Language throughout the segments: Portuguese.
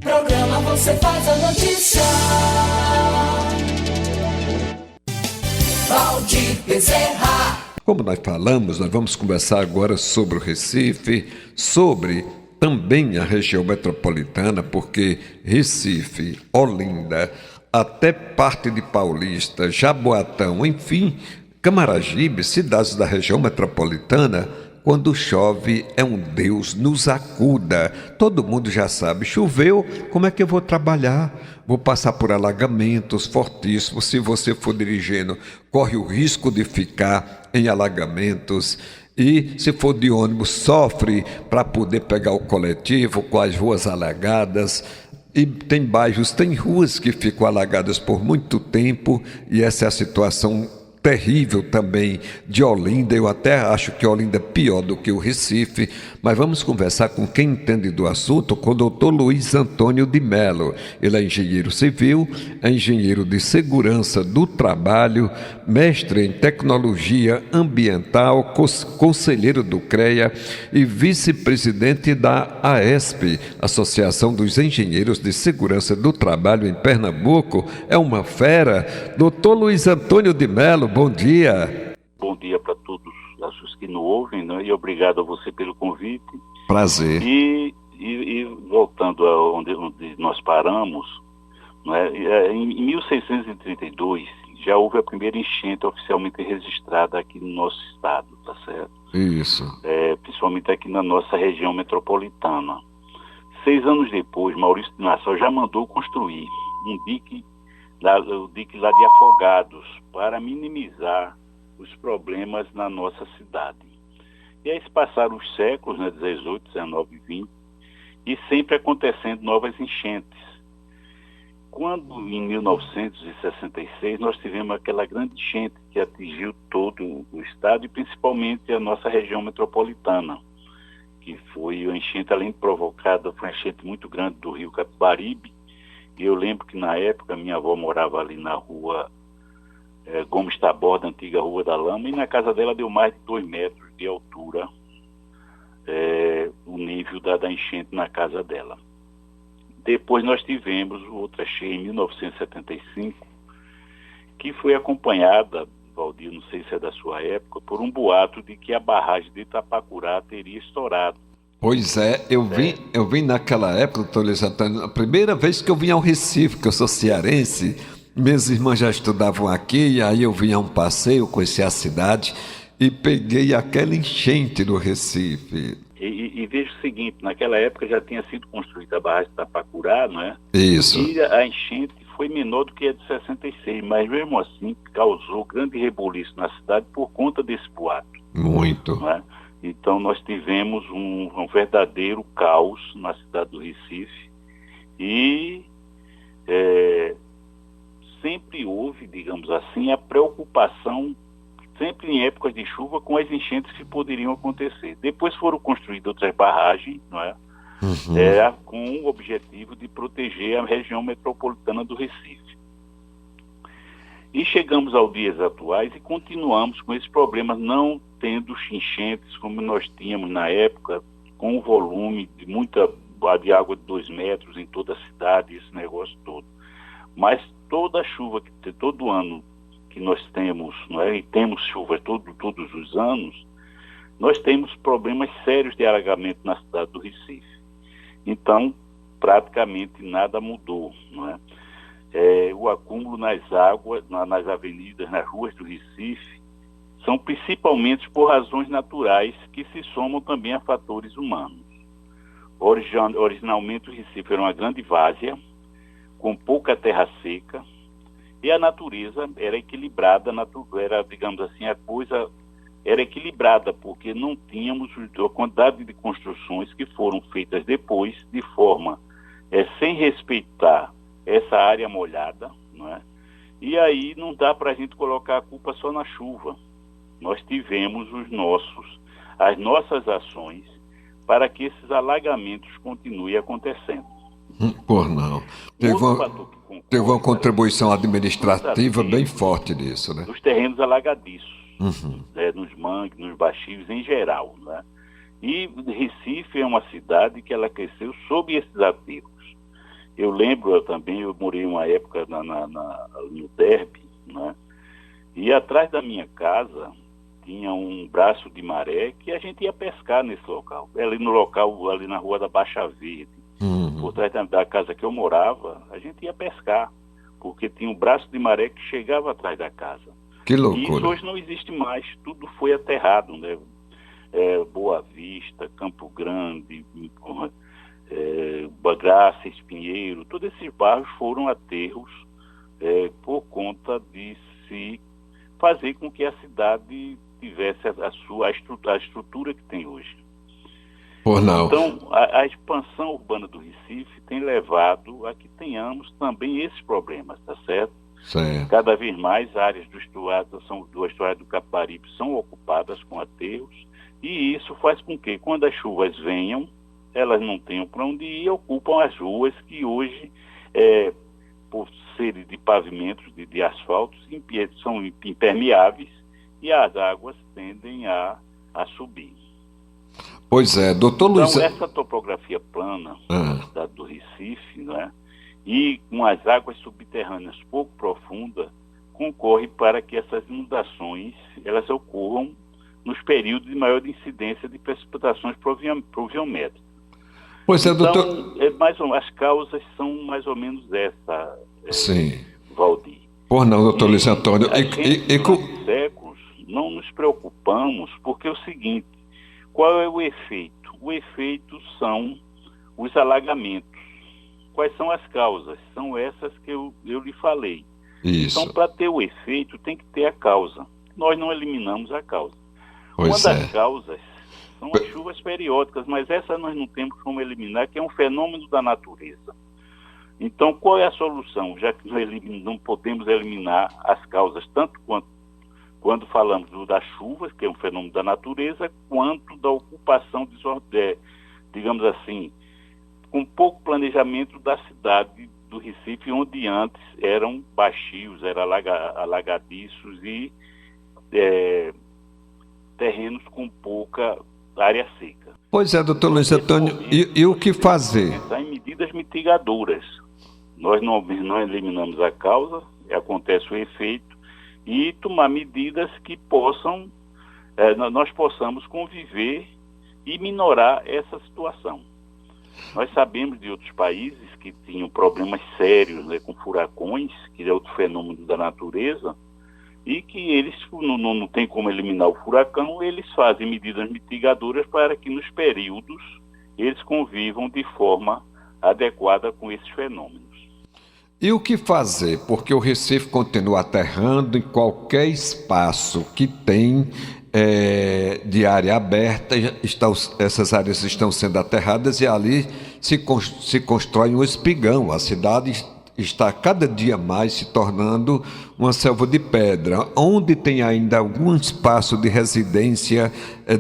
Programa Você Faz a Notícia. Valdir Bezerra. Como nós falamos, nós vamos conversar agora sobre o Recife, sobre também a região metropolitana, porque Recife, Olinda, até parte de Paulista, Jaboatão, enfim, Camaragibe, cidades da região metropolitana, quando chove é um Deus nos acuda. Todo mundo já sabe, choveu, como é que eu vou trabalhar? Vou passar por alagamentos fortíssimos. Se você for dirigindo, corre o risco de ficar em alagamentos. E se for de ônibus, sofre para poder pegar o coletivo com as ruas alagadas. E tem bairros, tem ruas que ficam alagadas por muito tempo, e essa é a situação terrível também de Olinda. Eu até acho que Olinda é pior do que o Recife, mas vamos conversar com quem entende do assunto, com o doutor Luiz Antônio de Mello. Ele é engenheiro civil, é engenheiro de segurança do trabalho, mestre em tecnologia ambiental, conselheiro do CREA e vice-presidente da AESP, Associação dos Engenheiros de Segurança do Trabalho em Pernambuco. É uma fera. Doutor Luiz Antônio de Mello, bom dia. Bom dia para todos os que nos ouvem, né? E obrigado a você pelo convite. Prazer. E voltando a onde nós paramos, né? Em 1632 já houve a primeira enchente oficialmente registrada aqui no nosso estado, tá certo? Isso. Principalmente aqui na nossa região metropolitana. 6 anos depois, Maurício de Nassau já mandou construir o dique lá de Afogados, para minimizar os problemas na nossa cidade. E aí se passaram os séculos, né, 18, 19 e 20, e sempre acontecendo novas enchentes. Quando, em 1966, nós tivemos aquela grande enchente que atingiu todo o estado e principalmente a nossa região metropolitana, que foi uma enchente, além de provocada, foi uma enchente muito grande do rio Capibaribe. E eu lembro que na época minha avó morava ali na rua Gomes Taborda, antiga Rua da Lama, e na casa dela deu mais de 2 metros de altura o nível da enchente na casa dela. Depois nós tivemos outra cheia em 1975, que foi acompanhada, Valdir, não sei se é da sua época, por um boato de que a barragem de Itapacurá teria estourado. Pois é, eu vim naquela época, doutor Luiz Antônio, a primeira vez que eu vim ao Recife, que eu sou cearense, minhas irmãs já estudavam aqui, e aí eu vim a um passeio, conheci a cidade e peguei aquela enchente do Recife. E veja o seguinte, naquela época já tinha sido construída a barragem de Itapacurá, não é? Isso. E a enchente foi menor do que a de 66, mas mesmo assim causou grande rebuliço na cidade por conta desse boato. Muito. Não é? Então nós tivemos um verdadeiro caos na cidade do Recife e sempre houve, digamos assim, a preocupação, sempre em épocas de chuva, com as enchentes que poderiam acontecer. Depois foram construídas outras barragens, não é? Uhum. Com o objetivo de proteger a região metropolitana do Recife. E chegamos aos dias atuais e continuamos com esses problemas, não tendo enchentes como nós tínhamos na época, com o volume de água de 2 metros em toda a cidade, esse negócio todo. Mas toda a chuva, todo ano que nós temos, não é? E temos chuva todos os anos, nós temos problemas sérios de alagamento na cidade do Recife. Então, praticamente nada mudou, não é? O acúmulo nas águas, nas avenidas, nas ruas do Recife, são principalmente por razões naturais que se somam também a fatores humanos. Originalmente o Recife era uma grande várzea, com pouca terra seca, e a natureza era equilibrada, digamos assim, a coisa era equilibrada, porque não tínhamos a quantidade de construções que foram feitas depois, de forma sem respeitar essa área molhada, não é? E aí não dá para a gente colocar a culpa só na chuva. Nós tivemos as nossas ações para que esses alagamentos continuem acontecendo. Por não. Teve uma contribuição administrativa bem forte nisso, né? Dos terrenos alagadiços, nos mangues, nos baixios em geral, né? E Recife é uma cidade que ela cresceu sob esses aterros. Eu lembro também, eu morei uma época no Derby, né? E atrás da minha casa tinha um braço de maré que a gente ia pescar nesse local. Ali no local, ali na rua da Baixa Verde, por trás da casa que eu morava, a gente ia pescar, porque tinha um braço de maré que chegava atrás da casa. Que E isso loucura. hoje não existe mais, tudo foi aterrado, né? Boa Vista, Campo Grande, Graça, Espinheiro, todos esses bairros foram aterros por conta de se fazer com que a cidade tivesse a estrutura que tem hoje. Por não. Então, a expansão urbana do Recife tem levado a que tenhamos também esses problemas, tá certo? Certo. Cada vez mais áreas do estuário do Capibaribe são ocupadas com aterros, e isso faz com que, quando as chuvas venham, elas não tenham para onde ir e ocupam as ruas que hoje, por serem de pavimentos de asfaltos, são impermeáveis e as águas tendem a subir. Pois é, doutor Luiz... Então, essa topografia plana da cidade do Recife, né, e com as águas subterrâneas pouco profundas, concorre para que essas inundações elas ocorram nos períodos de maior incidência de precipitações pluviométricas. Pois é, Então, doutor... as causas são mais ou menos essa, Sim. Valdir. Por não, doutor Luiz Antônio. Durante séculos, não nos preocupamos, porque é o seguinte, qual é o efeito? O efeito são os alagamentos. Quais são as causas? São essas que eu lhe falei. Isso. Então, para ter o efeito, tem que ter a causa. Nós não eliminamos a causa. Pois Uma das é. causas são as chuvas periódicas, mas essa nós não temos como eliminar, que é um fenômeno da natureza. Então, qual é a solução? Já que nós não podemos eliminar as causas, tanto quando falamos das chuvas, que é um fenômeno da natureza, quanto da ocupação, digamos assim, com pouco planejamento da cidade do Recife, onde antes eram baixios, eram alagadiços e terrenos com pouca área seca. Pois é, doutor Luiz Antônio, e o que fazer? Pensar em medidas mitigadoras. Nós não eliminamos a causa, acontece o efeito, e tomar medidas que nós possamos conviver e minorar essa situação. Nós sabemos de outros países que tinham problemas sérios, né, com furacões, que é outro fenômeno da natureza, e que eles não tem como eliminar o furacão, eles fazem medidas mitigadoras para que nos períodos eles convivam de forma adequada com esses fenômenos. E o que fazer? Porque o Recife continua aterrando em qualquer espaço que tem de área aberta, essas áreas estão sendo aterradas e ali se constrói um espigão. A cidade está cada dia mais se tornando uma selva de pedra, onde tem ainda algum espaço de residência,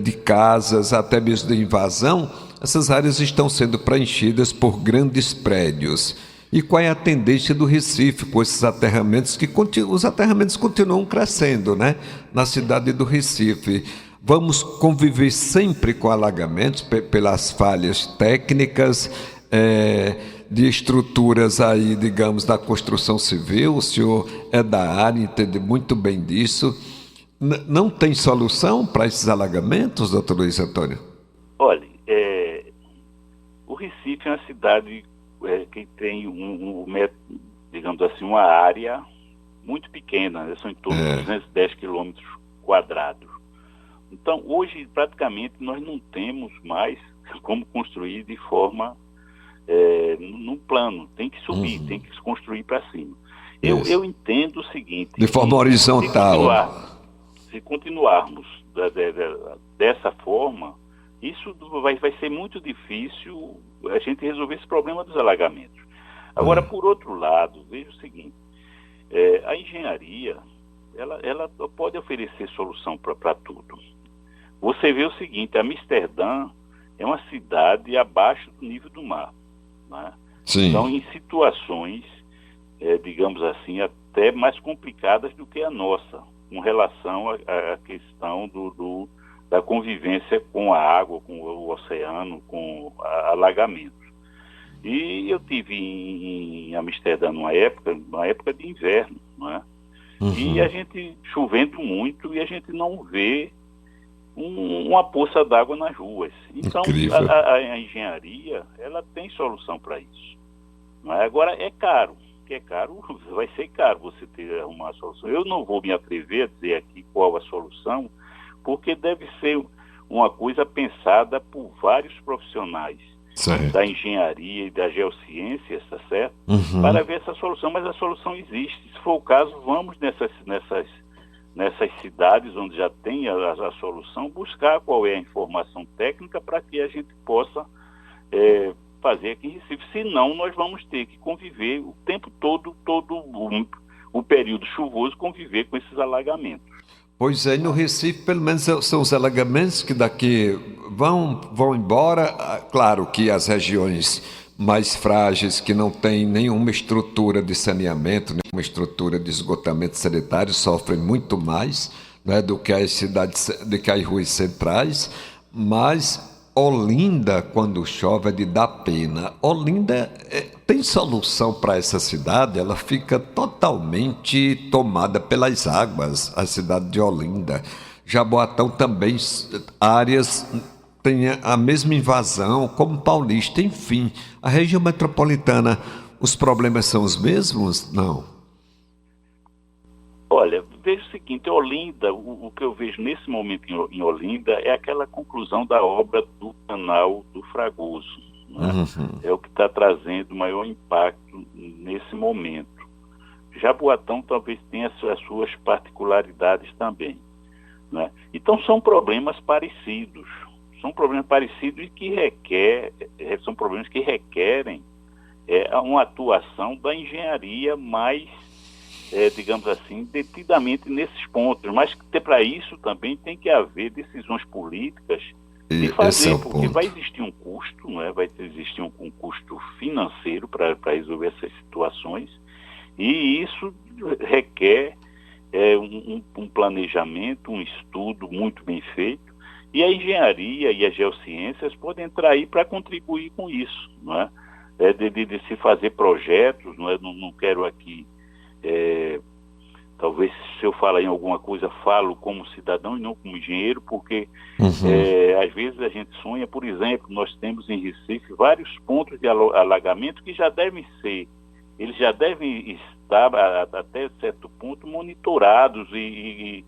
de casas, até mesmo de invasão. Essas áreas estão sendo preenchidas por grandes prédios. E qual é a tendência do Recife com esses aterramentos, os aterramentos continuam crescendo, né? Na cidade do Recife. Vamos conviver sempre com alagamentos pelas falhas técnicas, de estruturas aí, digamos, da construção civil. O senhor é da área, entende muito bem disso. Não tem solução para esses alagamentos, doutor Luiz Antônio? Olha, o Recife é uma cidade que tem digamos assim, uma área muito pequena, né? São em torno de 210 quilômetros quadrados. Então, hoje, praticamente, nós não temos mais como construir de forma num plano. Tem que subir, tem que se construir para cima. Eu entendo o seguinte... De forma horizontal. Se continuarmos dessa forma, isso vai ser muito difícil a gente resolver esse problema dos alagamentos. Agora, por outro lado, veja o seguinte, a engenharia, ela pode oferecer solução para tudo. Você vê o seguinte, Amsterdã é uma cidade abaixo do nível do mar, né? Sim. Então, em situações, digamos assim, até mais complicadas do que a nossa, com relação à questão da convivência com a água, com o oceano, com alagamentos. E eu tive em Amsterdã numa época de inverno, não é? E a gente chovendo muito e a gente não vê uma poça d'água nas ruas. Então, a engenharia, ela tem solução para isso. Não é? Agora, é caro. Que é caro, vai ser caro você ter uma solução. Eu não vou me atrever a dizer aqui qual a solução, porque deve ser uma coisa pensada por vários profissionais da engenharia e das geociências, tá certo? Para ver essa solução, mas a solução existe. Se for o caso, vamos nessas cidades onde já tem a solução, buscar qual é a informação técnica para que a gente possa fazer aqui em Recife. Senão, nós vamos ter que conviver o tempo todo o período chuvoso, conviver com esses alagamentos. Pois é, no Recife, pelo menos são os alagamentos que daqui vão embora. Claro que as regiões mais frágeis, que não têm nenhuma estrutura de saneamento, nenhuma estrutura de esgotamento sanitário, sofrem muito mais, né, do que as cidades, do que as ruas centrais. Mas Olinda, quando chove, é de dar pena. Olinda tem solução para essa cidade, ela fica totalmente tomada pelas águas, a cidade de Olinda. Jaboatão também, áreas tem a mesma invasão como Paulista, enfim. A região metropolitana, os problemas são os mesmos? Não. Olha, veja o seguinte, Olinda, o que eu vejo nesse momento em Olinda é aquela conclusão da obra do canal do Fragoso. Né? É o que está trazendo maior impacto nesse momento. Jaboatão talvez tenha as suas particularidades também. Né? Então são problemas parecidos. São problemas parecidos e que são problemas que requerem uma atuação da engenharia mais, digamos assim, detidamente nesses pontos. Mas para isso também tem que haver decisões políticas de fazer, porque vai existir um custo, não é? Vai existir um custo financeiro para resolver essas situações, e isso requer um planejamento, um estudo muito bem feito, e a engenharia e as geociências podem entrar aí para contribuir com isso, não é? De se fazer projetos, não é? Não quero aqui, talvez se eu falar em alguma coisa, falo como cidadão e não como engenheiro, porque às vezes a gente sonha, por exemplo, nós temos em Recife vários pontos de alagamento que já devem estar até certo ponto monitorados e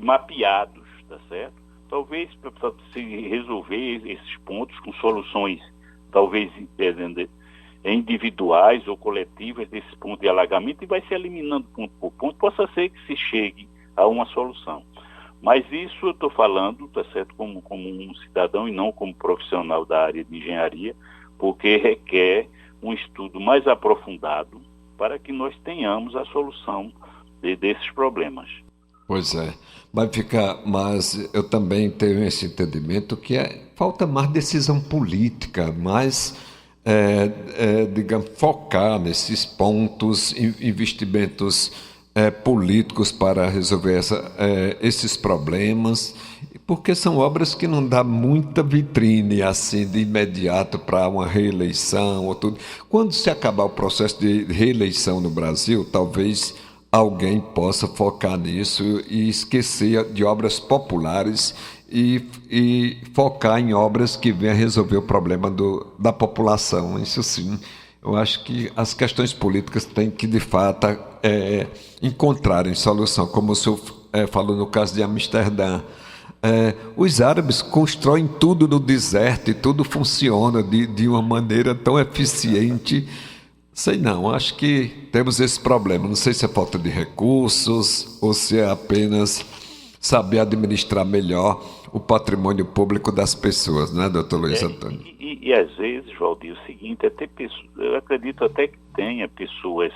mapeados, tá certo? Talvez para se resolver esses pontos com soluções talvez individuais ou coletivas desse ponto de alagamento, e vai se eliminando ponto por ponto, possa ser que se chegue a uma solução. Mas isso eu estou falando, tá certo, como um cidadão e não como profissional da área de engenharia, porque requer um estudo mais aprofundado para que nós tenhamos a solução desses problemas. Pois é, mas eu também tenho esse entendimento que falta mais decisão política, mais digamos, focar nesses pontos, investimentos políticos para resolver esses problemas, porque são obras que não dá muita vitrine assim de imediato para uma reeleição ou tudo. Quando se acabar o processo de reeleição no Brasil, talvez alguém possa focar nisso e esquecer de obras populares e focar em obras que venham resolver o problema da população. Isso sim, eu acho que as questões políticas têm que, de fato, encontrarem solução, como o senhor falou no caso de Amsterdã. Os árabes constroem tudo no deserto e tudo funciona de uma maneira tão eficiente. Sei não, acho que temos esse problema. Não sei se é falta de recursos ou se é apenas saber administrar melhor o patrimônio público das pessoas, não é, doutor Luiz Antônio? E às vezes, Valdir, o seguinte, eu acredito até que tenha pessoas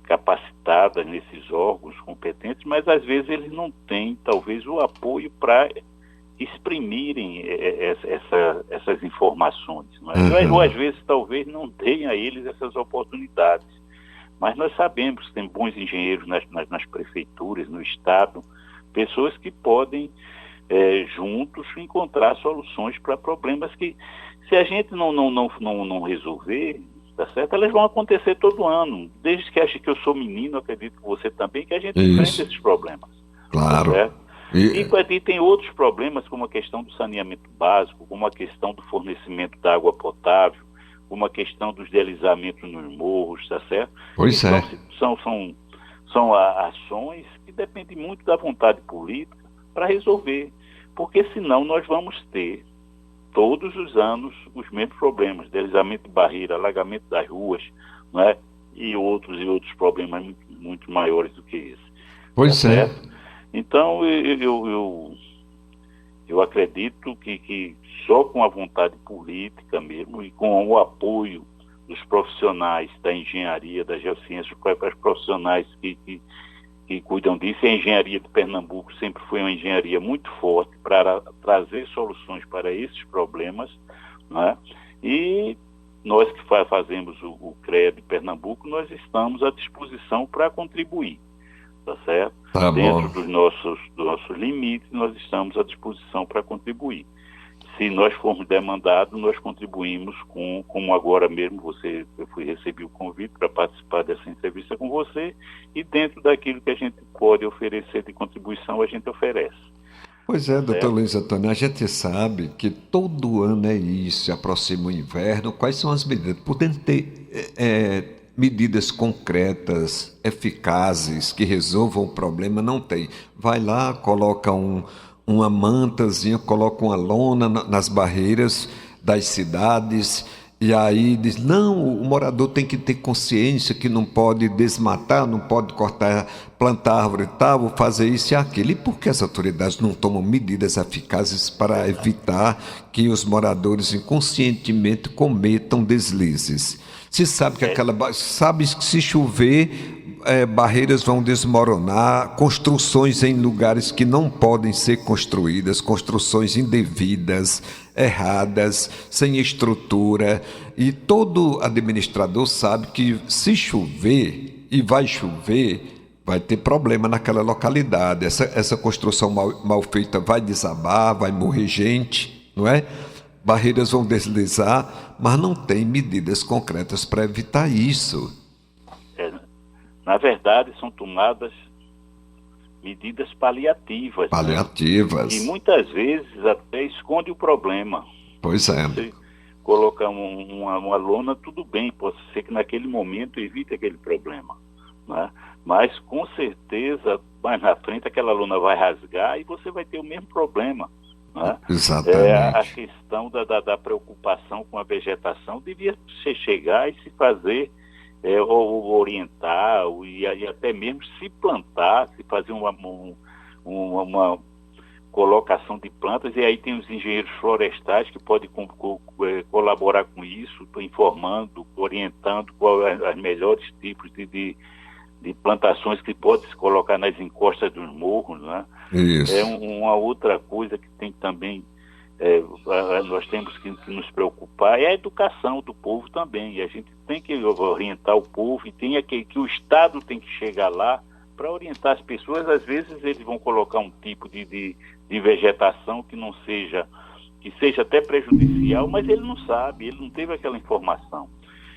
capacitadas nesses órgãos competentes, mas às vezes eles não têm, talvez, o apoio para exprimirem essas informações. Não é? Ou às vezes talvez não tenha a eles essas oportunidades. Mas nós sabemos que tem bons engenheiros nas prefeituras, no Estado, pessoas que podem juntos encontrar soluções para problemas que, se a gente não resolver, tá certo? Elas vão acontecer todo ano. Desde que acho que eu sou menino, acredito que você também, que a gente enfrenta esses problemas. Claro. Tá certo? E tem outros problemas, como a questão do saneamento básico, como a questão do fornecimento da água potável, como a questão dos deslizamentos nos morros, tá certo? Pois então, é. São ações que dependem muito da vontade política para resolver, porque senão nós vamos ter todos os anos os mesmos problemas, deslizamento de barreira, alagamento das ruas, não é? E outros problemas muito maiores do que esse. Pois tá é. certo? Então, eu acredito que só com a vontade política mesmo e com o apoio dos profissionais da engenharia, das geociências, para os profissionais que cuidam disso, e a engenharia de Pernambuco sempre foi uma engenharia muito forte para trazer soluções para esses problemas, né? E nós que fazemos o CREA de Pernambuco, nós estamos à disposição para contribuir, tá certo? Tá Dentro bom. dos nossos limites, nós estamos à disposição para contribuir. Se nós formos demandados, nós contribuímos como agora mesmo eu recebi o convite para participar dessa entrevista com você, e dentro daquilo que a gente pode oferecer de contribuição, a gente oferece. Pois é, doutor Certo? Luiz Antônio, a gente sabe que todo ano é isso, se aproxima o inverno. Quais são as medidas? Podendo ter medidas concretas, eficazes, que resolvam o problema, não tem. Vai lá, coloca uma mantazinha, coloca uma lona nas barreiras das cidades, e aí diz, não, o morador tem que ter consciência que não pode desmatar, não pode cortar, plantar árvore e tal, vou fazer isso e aquilo. E por que as autoridades não tomam medidas eficazes para evitar que os moradores inconscientemente cometam deslizes? Se sabe que sabe que se chover, barreiras vão desmoronar, construções em lugares que não podem ser construídas, construções indevidas, erradas, sem estrutura, e todo administrador sabe que se chover, e vai chover, vai ter problema naquela localidade, essa construção mal feita vai desabar, vai morrer gente, não é? Barreiras vão deslizar, mas não tem medidas concretas para evitar isso. Na verdade, são tomadas medidas paliativas. Paliativas. Né? E muitas vezes até esconde o problema. Pois é. Você colocar uma lona, tudo bem, pode ser que naquele momento evite aquele problema. Né? Mas com certeza, mais na frente, aquela lona vai rasgar e você vai ter o mesmo problema. Né? Exatamente. A questão da preocupação com a vegetação devia chegar e se fazer, ou orientar, e até mesmo se plantar, se fazer uma colocação de plantas, e aí tem os engenheiros florestais que podem colaborar com isso, informando, orientando quais os melhores tipos de plantações que podem se colocar nas encostas dos morros, né? Isso. Uma outra coisa que tem também, nós temos que nos preocupar é a educação do povo também, e a gente tem que orientar o povo, e tem que o Estado tem que chegar lá para orientar as pessoas. Às vezes eles vão colocar um tipo de vegetação que não seja, que seja até prejudicial, mas ele não sabe, ele não teve aquela informação.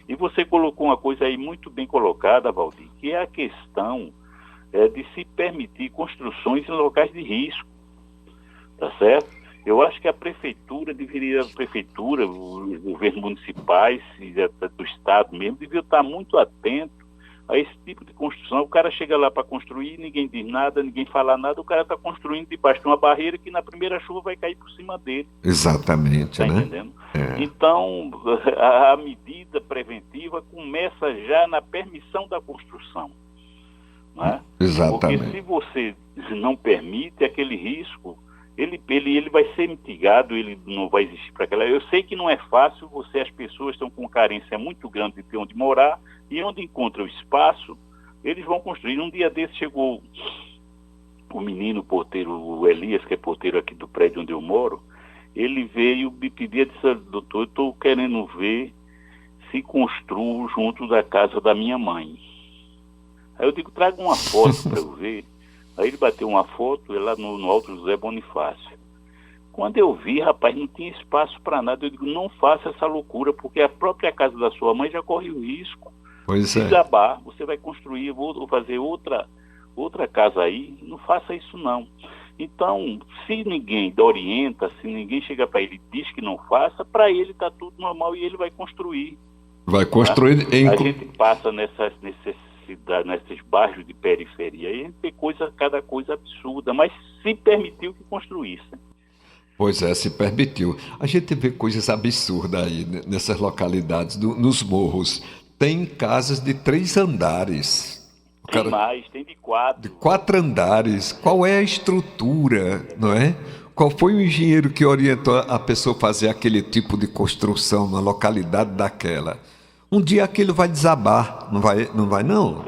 E você colocou uma coisa aí muito bem colocada, Valdir, que é a questão de se permitir construções em locais de risco, tá certo? Eu acho que a prefeitura, os governos municipais e do Estado mesmo, deviam estar muito atentos a esse tipo de construção. O cara chega lá para construir, ninguém diz nada, ninguém fala nada, o cara está construindo debaixo de uma barreira que na primeira chuva vai cair por cima dele. Exatamente, Tá né? entendendo? Então, a medida preventiva começa já na permissão da construção. Né? Exatamente. Porque se você não permite aquele risco, ele vai ser mitigado, ele não vai existir para aquela. Eu sei que não é fácil, as pessoas estão com carência muito grande de ter onde morar, e onde encontram espaço, eles vão construir. Um dia desse chegou o menino porteiro, o Elias, que é porteiro aqui do prédio onde eu moro, ele veio me pedir, disse, doutor, eu estou querendo ver se construo junto da casa da minha mãe. Aí eu digo, traga uma foto para eu ver. Aí ele bateu uma foto lá no Alto José Bonifácio. Quando eu vi, rapaz, não tinha espaço para nada. Eu digo, não faça essa loucura, porque a própria casa da sua mãe já corre o risco Pois de é. desabar. Você vai construir, vou fazer outra casa aí. Não faça isso, não. Então, se ninguém orienta, se ninguém chega para ele e diz que não faça, para ele está tudo normal e ele vai construir. Vai construir A gente passa nessas necessidades, nesses bairros de periferia, e a gente vê cada coisa absurda, mas se permitiu que construísse. Pois é, se permitiu. A gente vê coisas absurdas aí nessas localidades, nos morros. Tem casas de 3 andares. O Tem cara- mais, tem de 4. de 4 andares. Qual é a estrutura, não é? Qual foi o engenheiro que orientou a pessoa a fazer aquele tipo de construção na localidade daquela? Um dia aquilo vai desabar, não vai, não vai não?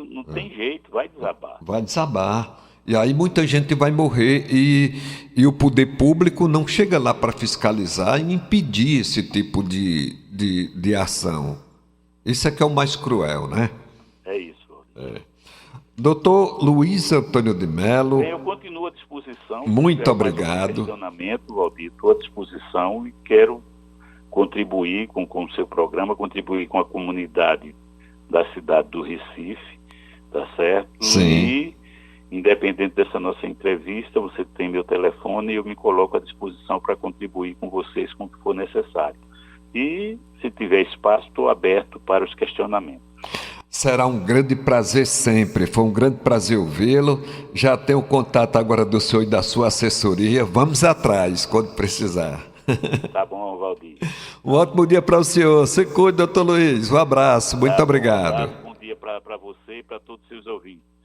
Não tem jeito, vai desabar. Vai desabar. E aí muita gente vai morrer e o poder público não chega lá para fiscalizar e impedir esse tipo de ação. Isso é que é o mais cruel, né? É isso. Doutor Luiz Antônio de Mello, Eu continuo à disposição. Muito Se tiver mais obrigado. algum questionamento, Valdir, estou à disposição e quero contribuir com o seu programa, contribuir com a comunidade da cidade do Recife, tá certo? Sim. E, independente dessa nossa entrevista, você tem meu telefone e eu me coloco à disposição para contribuir com vocês com o que for necessário. E, se tiver espaço, estou aberto para os questionamentos. será um grande prazer sempre. Foi um grande prazer ouvi-lo. Já tenho o contato agora do senhor e da sua assessoria. Vamos atrás quando precisar. Tá bom, Valdir. Um ótimo dia para o senhor. Se cuide, doutor Luiz. Um abraço. Muito Tá bom, obrigado. Um abraço, bom dia para você e para todos os seus ouvintes.